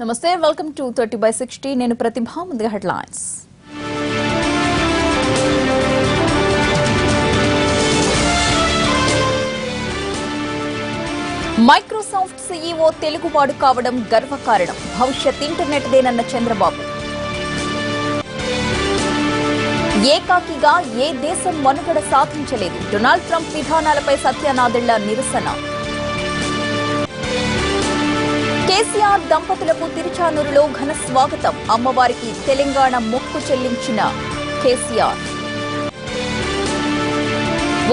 Namaste, welcome to 30/60. నేను ప్రతిభ ముందుగా headlines. Microsoft CEO తెలుగువాడు కావడం గర్వకారణం. భవిష్యత్ ఇంటర్నెట్ దేనన్న చంద్రబాబు. ఏకాకిగా ఏ దేశం మనుగడ సాధించలేదు. డొనాల్డ్ ట్రంప్ విధానాలపై సత్యనాదెళ్ల నిరసన. కేసీఆర్ దంపతులకు తిరుచానూరులో ఘన స్వాగతం. అమ్మవారికి తెలంగాణ మొక్కు చెల్లించిన కేసీఆర్.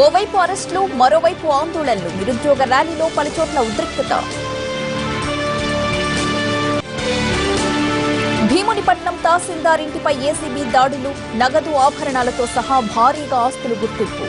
ఓవైపు అరెస్టులు, మరోవైపు ఆందోళనలు. నిరుద్యోగ ర్యాలీలో పలుచోట్ల ఉద్రిక్తత. భీమునిపట్నం తహసీల్దార్ ఇంటిపై ఏసీబీ దాడులు. నగదు ఆభరణాలతో సహా భారీగా ఆస్తులు గుర్తింపు.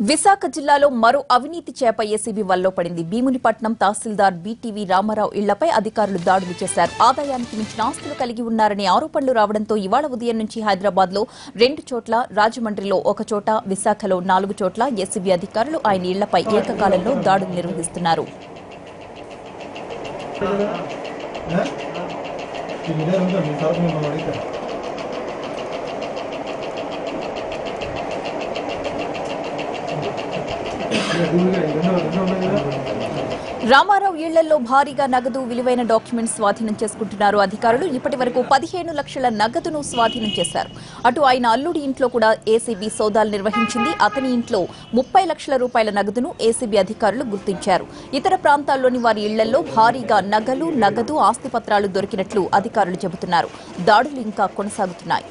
విశాఖ జిల్లాలో మరో అవినీతి చేప ఏసీబీ వల్లో పడింది. భీమునిపట్నం తహసీల్దార్ బీటీవీ రామారావు ఇళ్లపై అధికారులు దాడులు చేశారు. ఆదాయానికి మించిన ఆస్తులు కలిగి ఉన్నారనే ఆరోపణలు రావడంతో ఇవాళ ఉదయం నుంచి హైదరాబాద్ లో 2 చోట్ల, రాజమండ్రిలో 1 చోట, విశాఖలో 4 చోట్ల ఏసీబీ అధికారులు ఆయన ఇళ్లపై ఏకకాలంలో దాడులు నిర్వహిస్తున్నారు. రామారావు ఇళ్లలో భారీగా నగదు, విలువైన డాక్యుమెంట్స్ స్వాధీనం చేసుకుంటున్నారు అధికారులు. ఇప్పటి వరకు 15 లక్షల నగదును స్వాధీనం చేశారు. అటు ఆయన అల్లుడి ఇంట్లో కూడా ఏసీబీ సోదాలు నిర్వహించింది. అతని ఇంట్లో 30 లక్షల రూపాయల నగదును ఏసీబీ అధికారులు గుర్తించారు. ఇతర ప్రాంతాల్లోని వారి ఇళ్లలో భారీగా నగలు, నగదు, ఆస్తిపత్రాలు దొరికినట్లు అధికారులు చెబుతున్నారు. దాడులు ఇంకా కొనసాగుతున్నాయి.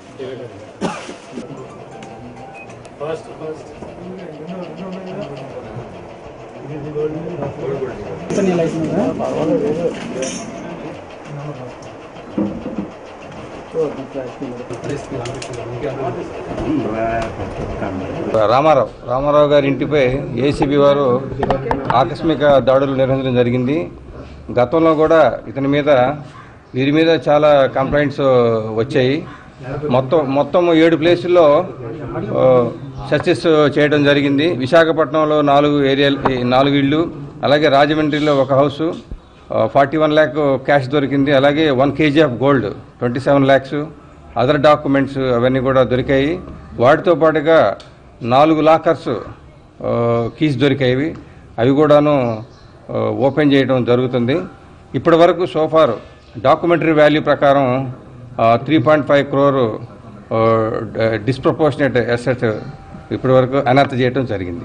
రామారావు గారి ఇంటిపై ఏసీబీ వారు ఆకస్మిక దాడులు నిర్వహించడం జరిగింది. గతంలో కూడా వీరి మీద చాలా కంప్లైంట్స్ వచ్చాయి. మొత్తం 7 ప్లేసుల్లో సక్సెస్ చేయడం జరిగింది. విశాఖపట్నంలో 4 ఇళ్ళు, అలాగే రాజమండ్రిలో 1 హౌసు, 41 lakh క్యాష్ దొరికింది. అలాగే 1 kg of gold, 27 lakhs, other documents అవన్నీ కూడా దొరికాయి. వాటితో పాటుగా 4 లాకర్స్ కీస్ దొరికాయి. అవి కూడాను ఓపెన్ చేయడం జరుగుతుంది. ఇప్పటి వరకు సోఫార్ డాక్యుమెంటరీ వాల్యూ ప్రకారం 3.5 crore డిస్ప్రపోర్షనేట్ అసెట్ ఇప్పటి వరకు అనర్థ చేయడం జరిగింది.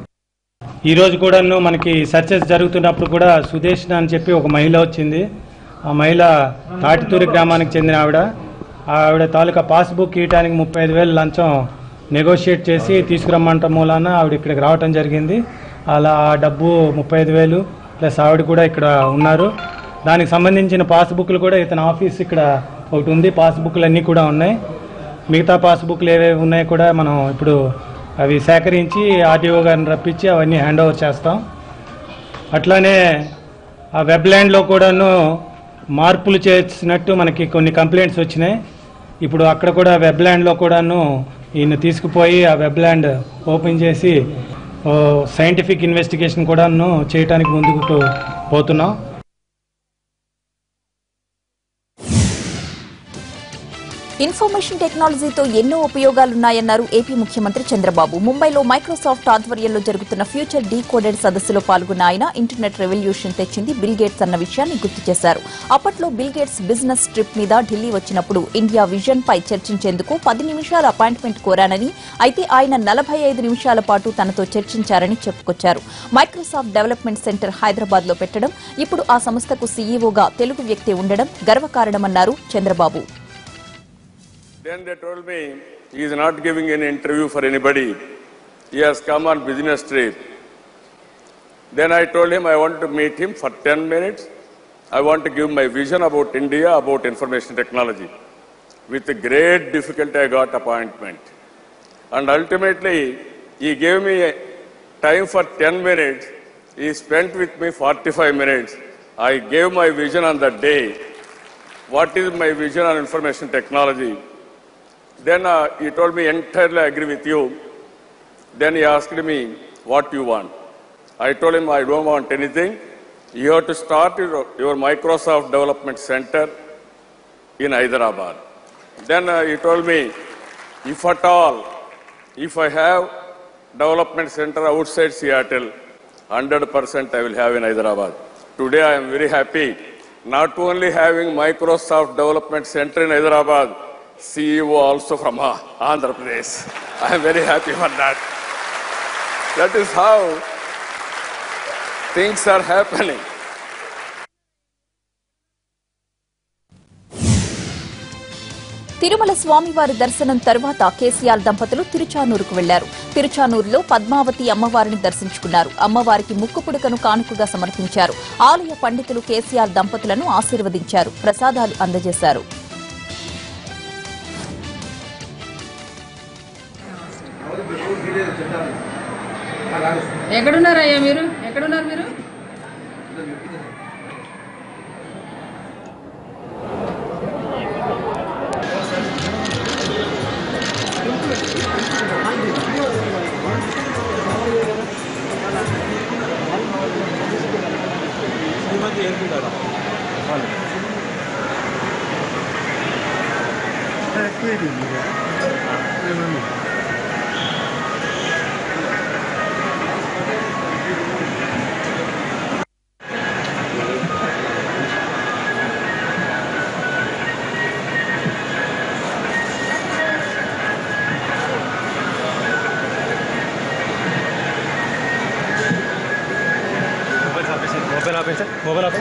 ఈరోజు కూడా మనకి సర్చెస్ జరుగుతున్నప్పుడు కూడా సుదేశ్ అని చెప్పి ఒక మహిళ వచ్చింది. ఆ మహిళ తాటితూరి గ్రామానికి చెందిన ఆవిడ తాలూకా పాస్బుక్ ఇవ్వడానికి 35,000 లంచం నెగోషియేట్ చేసి తీసుకురమ్మంట మూలాన ఆవిడ ఇక్కడికి రావటం జరిగింది. అలా ఆ డబ్బు 35,000 ప్లస్ ఆవిడ కూడా ఇక్కడ ఉన్నారు. దానికి సంబంధించిన పాస్బుక్లు కూడా ఇతని ఆఫీస్ ఇక్కడ ఒకటి ఉంది. పాస్బుక్లు అన్నీ కూడా ఉన్నాయి. మిగతా పాస్బుక్లు ఏవేవి ఉన్నాయో కూడా మనం ఇప్పుడు అవి సేకరించి ఆర్డీఓ గారిని రప్పించి అవన్నీ హ్యాండ్ ఓవర్ చేస్తాం. అట్లానే ఆ వెబ్ల్యాండ్లో కూడాను మార్పులు చేసినట్టు మనకి కొన్ని కంప్లైంట్స్ వచ్చినాయి. ఇప్పుడు అక్కడ కూడా వెబ్ల్యాండ్లో కూడాను ఈయన తీసుకుపోయి ఆ వెబ్ల్యాండ్ ఓపెన్ చేసి సైంటిఫిక్ ఇన్వెస్టిగేషన్ కూడాను చేయడానికి ముందుకు పోతున్నాం. ఇన్ఫర్మేషన్ టెక్నాలజీతో ఎన్నో ఉపయోగాలున్నాయన్నారు ఏపీ ముఖ్యమంత్రి చంద్రబాబు. ముంబైలో మైక్రోసాఫ్ట్ ఆధ్వర్యంలో జరుగుతున్న ఫ్యూచర్ డీకోడెడ్ సదస్సులో పాల్గొన్న ఆయన ఇంటర్నెట్ రెవల్యూషన్ తెచ్చింది బిల్ గేట్స్ అన్న విషయాన్ని గుర్తు చేశారు. అప్పట్లో బిల్ గేట్స్ బిజినెస్ ట్రిప్ మీద ఢిల్లీ వచ్చినప్పుడు ఇండియా విజన్ పై చర్చించేందుకు 10 నిమిషాల అపాయింట్మెంట్ కోరానని, అయితే ఆయన 45 నిమిషాల పాటు తనతో చర్చించారని చెప్పుకొచ్చారు. మైక్రోసాఫ్ట్ డెవలప్మెంట్ సెంటర్ హైదరాబాద్ లో పెట్టడం, ఇప్పుడు ఆ సంస్థకు సీఈఓగా తెలుగు వ్యక్తి ఉండడం గర్వకారణమన్నారు Chandrababu. Then they told me he is not giving any interview for anybody. He has come on business trip. Then I told him I want to meet him for 10 minutes. I want to give my vision about India, about information technology. With great difficulty I got appointment. And ultimately he gave me time for 10 minutes. He spent with me 45 minutes. I gave my vision on that day. What is my vision on information technology? Then he told me, entirely agree with you. Then he asked me, what you want? I told him, I don't want anything. you have to start your Microsoft Development Center in Hyderabad. Then he told me, if at all, if I have development center outside Seattle, 100% I will have in Hyderabad. Today I am very happy, not only having Microsoft Development Center in Hyderabad, CEO also from Andhra Pradesh. I am very happy for that. That is how things are happening. Tirumala స్వామివారి దర్శనం తర్వాత కేసీఆర్ దంపతులు తిరుచానూరుకు వెళ్లారు. తిరుచానూరులో పద్మావతి అమ్మవారిని దర్శించుకున్నారు. అమ్మవారికి ముక్కు పుడకను కానుకగా సమర్పించారు. ఆలయ పండితులు కేసీఆర్ దంపతులను ఆశీర్వదించారు. ప్రసాదాలు అందజేశారు. ఎక్కడున్నారయ్యా మీరు? ఎక్కడున్నారు మీరు? मोबाइल आप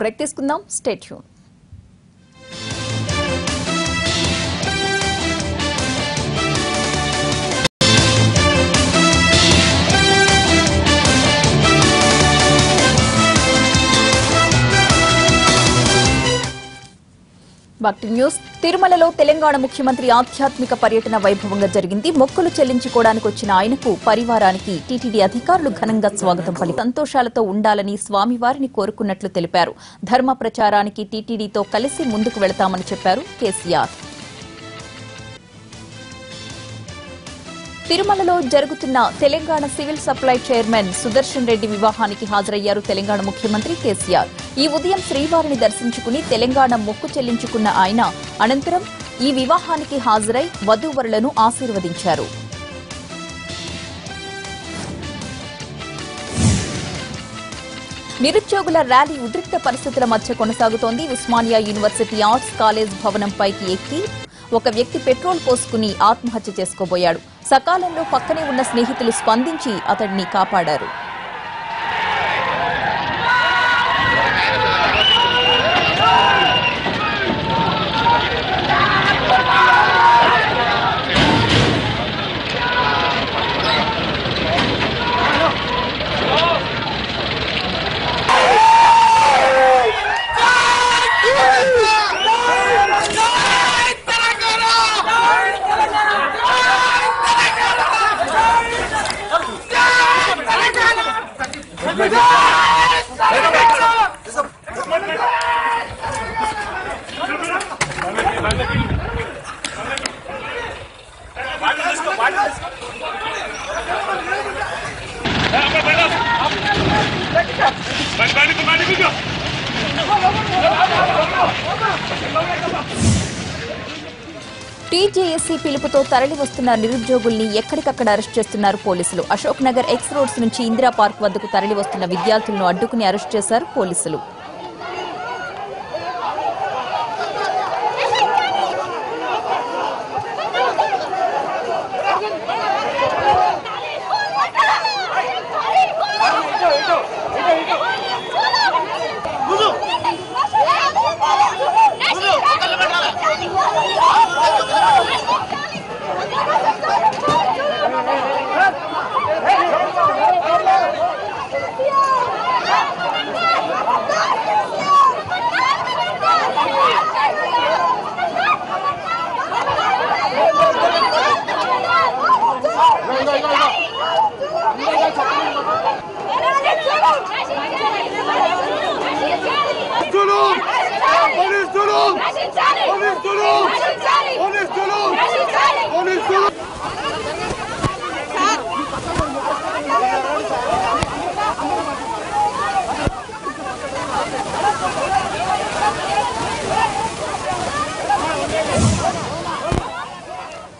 బ్రేక్ తీసుకుందాం. Stay tune. Back to news. తిరుమలలో తెలంగాణ ముఖ్యమంత్రి ఆధ్యాత్మిక పర్యటన వైభవంగా జరిగింది. మొక్కులు చెల్లించుకోవడానికి వచ్చిన ఆయనకు పరివారానికి టీటీడీ అధికారులు ఘనంగా స్వాగతం పలికి సంతోషాలతో ఉండాలని స్వామివారిని కోరుకున్నట్లు తెలిపారు. ధర్మ ప్రచారానికి టీటీడీతో కలిసి ముందుకు వెళతామని చెప్పారు కేసీఆర్. తిరుమలలో జరుగుతున్న Telangana civil supply chairman Sudarshan Reddy వివాహానికి హాజరయ్యారు తెలంగాణ ముఖ్యమంత్రి కేసీఆర్. ఈ ఉదయం శ్రీవారిని దర్శించుకుని తెలంగాణ మొక్కు చెల్లించుకున్న ఆయన అనంతరం ఈ వివాహానికి హాజరై వధూవరులను ఆశీర్వదించారు. నిరుద్యోగుల ర్యాలీ ఉద్రిక్త పరిస్థితుల మధ్య కొనసాగుతోంది. ఉస్మానియా యూనివర్సిటీ ఆర్ట్స్ కాలేజ్ భవనంపైకి ఎక్కి ఒక వ్యక్తి పెట్రోల్ పోసుకుని ఆత్మహత్య చేసుకోబోయాడు. సకాలంలో పక్కనే ఉన్న స్నేహితులు స్పందించి అతడిని కాపాడారు. టీజేఏసీ పిలుపుతో తరలి వస్తున్న నిరుద్యోగుల్ని ఎక్కడికక్కడ అరెస్ట్ చేస్తున్నారు పోలీసులు. అశోక్ నగర్ ఎక్స్ రోడ్స్ నుంచి ఇందిరా పార్క్ వద్దకు తరలి వస్తున్న విద్యార్థులను అడ్డుకుని అరెస్ట్ చేశారు పోలీసులు.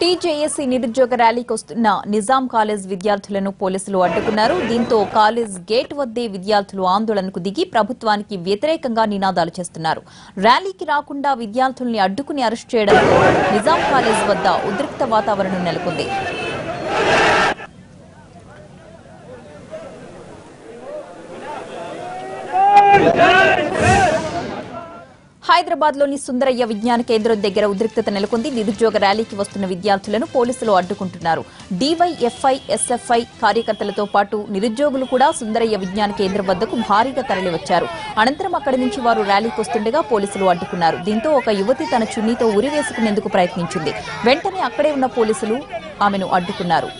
టీజేఏసీ నిరుద్యోగ ర్యాలీకి వస్తున్న నిజాం కాలేజ్ విద్యార్థులను పోలీసులు అడ్డుకున్నారు. దీంతో కాలేజ్ గేట్ వద్దే విద్యార్థులు ఆందోళనకు దిగి ప్రభుత్వానికి వ్యతిరేకంగా నినాదాలు చేస్తున్నారు. ర్యాలీకి రాకుండా విద్యార్థుల్ని అడ్డుకుని అరెస్ట్ చేయడంతో నిజాం కాలేజ్ వద్ద ఉద్రిక్త వాతావరణం నెలకొంది. హైదరాబాద్ లోని సుందరయ్య విజ్ఞాన కేంద్రం దగ్గర ఉద్రిక్తత నెలకొంది. నిరుద్యోగ ర్యాలీకి వస్తున్న విద్యార్థులను పోలీసులు అడ్డుకుంటున్నారు. డీవైఎఫ్ఐ, ఎస్ఎఫ్ఐ కార్యకర్తలతో పాటు నిరుద్యోగులు కూడా సుందరయ్య విజ్ఞాన కేంద్రం వద్దకు భారీగా తరలివచ్చారు. అనంతరం అక్కడి నుంచి వారు ర్యాలీకి వస్తుండగా పోలీసులు అడ్డుకున్నారు. దీంతో ఒక యువతి తన చున్నీతో ఉరివేసుకునేందుకు ప్రయత్నించింది. వెంటనే అక్కడే ఉన్న పోలీసులు ఆమెను అడ్డుకున్నారు.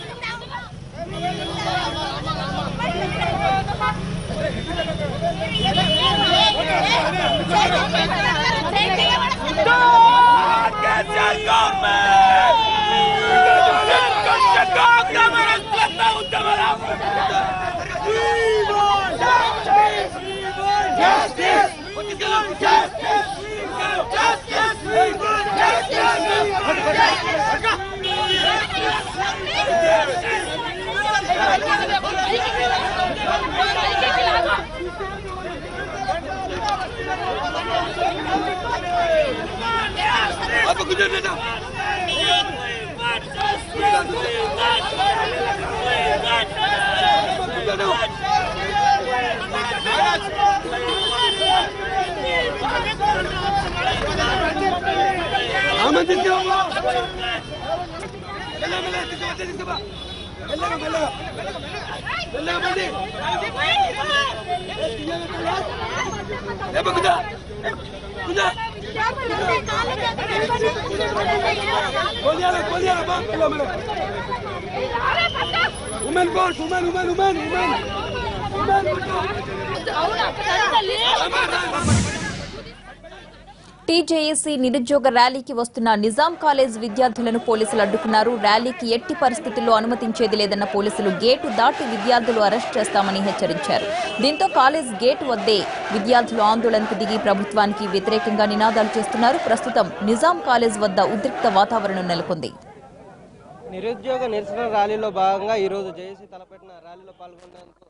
టీజేఏసీ నిరుద్యోగ ర్యాలీకి వస్తున్న నిజాం కాలేజ్ విద్యార్థులను పోలీసులు అడ్డుకున్నారు. ర్యాలీకి ఎట్టి పరిస్థితుల్లో అనుమతించేది లేదన్న పోలీసులు గేటు దాటి విద్యార్థులు అరెస్ట్ చేస్తామని హెచ్చరించారు. దీంతో కాలేజ్ గేటు వద్దే విద్యార్థులు ఆందోళనకు దిగి ప్రభుత్వానికి వ్యతిరేకంగా నినాదాలు చేస్తున్నారు. ప్రస్తుతం నిజాం కాలేజ్ వద్ద ఉద్రిక్త వాతావరణం నెలకొంది. నిరుద్యోగ నిరసన ర్యాలీలో భాగంగా ఈ రోజు జేఏసీ తలపెట్టిన ర్యాలీలో పాల్గొనేందుకు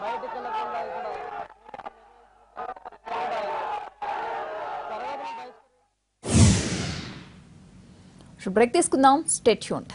బయటకు బ్రేక్ తీసుకుందాం. Stay tuned.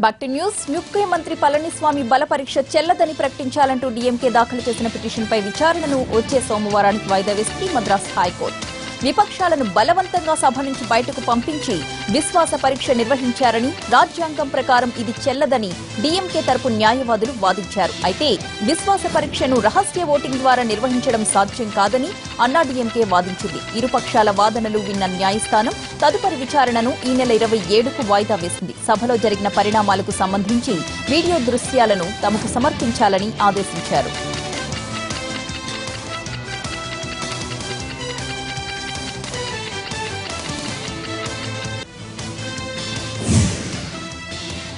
Back to news. ముఖ్యమంత్రి పళనిస్వామి బల పరీక్ష చెల్లదని ప్రకటించాలంటూ డీఎంకే దాఖలు చేసిన పిటిషన్పై విచారణను వచ్చే సోమవారానికి వాయిదా వేసింది మద్రాస్ హైకోర్టు. విపక్షాలను బలవంతంగా సభ నుంచి బయటకు పంపించి విశ్వాస పరీక్ష నిర్వహించారని, రాజ్యాంగం ప్రకారం ఇది చెల్లదని డీఎంకే తరపు న్యాయవాదులు వాదించారు. అయితే విశ్వాస పరీక్షను రహస్య ఓటింగ్ ద్వారా నిర్వహించడం సాధ్యం కాదని అన్నాడీఎంకే వాదించింది. ఇరుపక్షాల వాదనలు విన్న న్యాయస్థానం తదుపరి విచారణను ఈ నెల 27కు వాయిదా వేసింది. సభలో జరిగిన పరిణామాలకు సంబంధించి వీడియో దృశ్యాలను తమకు సమర్పించాలని ఆదేశించారు.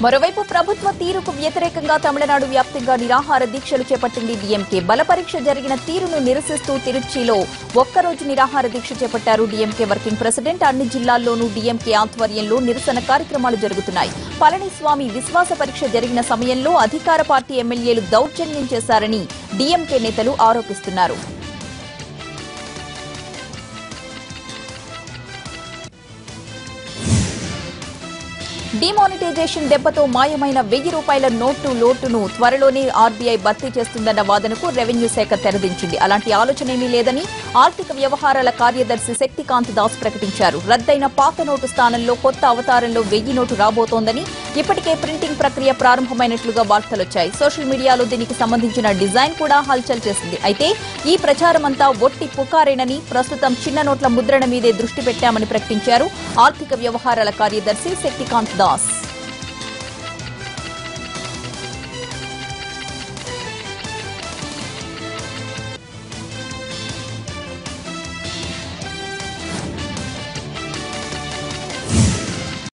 మరోవైపు ప్రభుత్వ తీరుకు వ్యతిరేకంగా తమిళనాడు వ్యాప్తంగా నిరాహార దీక్షలు చేపట్టింది డీఎంకే. బలపరీక్ష జరిగిన తీరును నిరసిస్తూ తిరుచిలో ఒక్కరోజు నిరాహార దీక్ష చేపట్టారు డీఎంకే వర్కింగ్ ప్రెసిడెంట్. అన్ని జిల్లాల్లోనూ డీఎంకే ఆధ్వర్యంలో నిరసన కార్యక్రమాలు జరుగుతున్నాయి. పళనిస్వామి విశ్వాస పరీక్ష జరిగిన సమయంలో అధికార పార్టీ ఎమ్మెల్యేలు దౌర్జన్యం చేశారని డీఎంకే నేతలు ఆరోపిస్తున్నారు. డిమానిటైజేషన్ దెబ్బతో మాయమైన 1000 రూపాయల నోటు లోటును త్వరలోనే ఆర్బీఐ భర్తీ చేస్తుందన్న వాదనకు రెవెన్యూ శాఖ తెరదించింది. అలాంటి ఆలోచనేమీ లేదని ఆర్థిక వ్యవహారాల కార్యదర్శి శక్తికాంత్ దాస్ ప్రకటించారు. రద్దయిన పాత నోటు స్థానంలో కొత్త అవతారంలో 1000 నోటు రాబోతోందని ఇప్పటికే ప్రింటింగ్ ప్రక్రియ ప్రారంభమైనట్లుగా వార్తలొచ్చాయి. సోషల్ మీడియాలో దీనికి సంబంధించిన డిజైన్ కూడా హల్చల్ చేసింది. అయితే ఈ ప్రచారమంతా ఒట్టి పుకారేనని, ప్రస్తుతం చిన్న నోట్ల ముద్రణ మీదే దృష్టి పెట్టామని ప్రకటించారు ఆర్థిక వ్యవహారాల కార్యదర్శి శక్తికాంత్ దాస్.